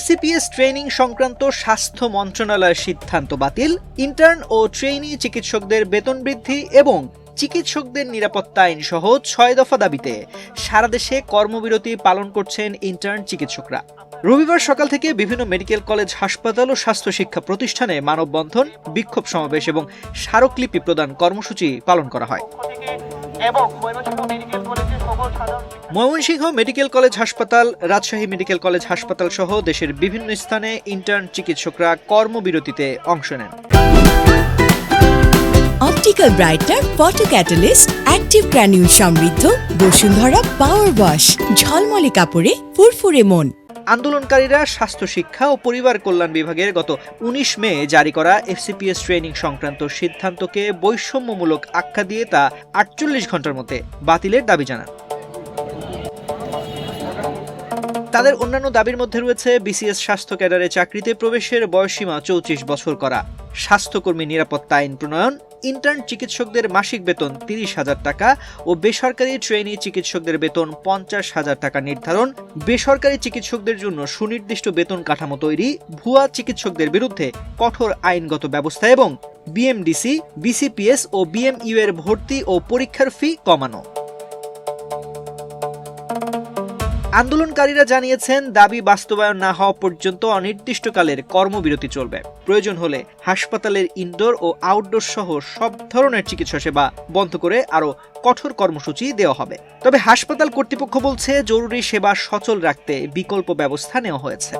FCPS training সংক্রান্ত স্বাস্থ্য মন্ত্রণালয়ের সিদ্ধান্ত বাতিল, ইন্টার্ন ও ট্রেইনি চিকিৎসকদের বেতন বৃদ্ধি এবং চিকিৎসকদের নিরাপত্তা আইন সহ ৬ দফা দাবিতে সারা দেশে কর্মবিরতি পালন করছেন ইন্টার্ন চিকিৎসকরা। রবিবার সকাল থেকে বিভিন্ন মেডিকেল কলেজ, হাসপাতাল ও স্বাস্থ্য শিক্ষা প্রতিষ্ঠানে মানববন্ধন, বিক্ষোভ সমাবেশ এবং স্মারকলিপি প্রদান কর্মসূচি পালন করা হয়। ময়মনসিংহ মেডিকেল কলেজ হাসপাতাল, রাজশাহী মেডিকেল কলেজ হাসপাতাল সহ দেশের বিভিন্ন স্থানে ইন্টার্ন চিকিৎসকরা কর্মবিরতিতে অংশ নেন। Optical brighter, photo catalyst, active granule সমৃদ্ধ বসুন্ধরা পাওয়ার ওয়াশ, ঝলমলে কাপড়ে ফুরফুরে মন। আন্দোলনকারীরা স্বাস্থ্য শিক্ষা ও পরিবার কল্যাণ বিভাগের গত ১৯ মে জারি করা এফসিপিএস ট্রেনিং সংক্রান্ত সিদ্ধান্তকে বৈষম্যমূলক আখ্যা দিয়ে তা ৪৮ ঘন্টার মধ্যে বাতিলের দাবি জানান। তাদের অন্যান্য দাবির মধ্যে রয়েছে বিসিএস স্বাস্থ্য ক্যাডারে চাকরিতে প্রবেশের বয়সসীমা ৩৪ বছর করা, স্বাস্থ্যকর্মী নিরাপত্তা আইন প্রণয়ন, ইন্টার্ন চিকিৎসকদের মাসিক বেতন ৩০,০০০ টাকা ও বেসরকারি ট্রেনি চিকিৎসকদের বেতন ৫০,০০০ টাকা নির্ধারণ, বেসরকারি চিকিৎসকদের জন্য সুনির্দিষ্ট বেতন কাঠামো তৈরি, ভুয়া চিকিৎসকদের বিরুদ্ধে কঠোর আইনগত ব্যবস্থা এবং বিএমডিসি, বিসিপিএস ও বিএমইউ এর ভর্তি ও পরীক্ষার ফি কমানো। আন্দোলনকারীরা জানিয়েছেন, দাবি বাস্তবায়ন না হওয়া পর্যন্ত অনির্দিষ্টকালের কর্মবিরতি চলবে। প্রয়োজন হলে হাসপাতালের ইনডোর ও আউটডোর সহ সব ধরনের চিকিৎসা সেবা বন্ধ করে আরও কঠোর কর্মসূচি দেওয়া হবে। তবে হাসপাতাল কর্তৃপক্ষ বলছে, জরুরি সেবা সচল রাখতে বিকল্প ব্যবস্থা নেওয়া হয়েছে।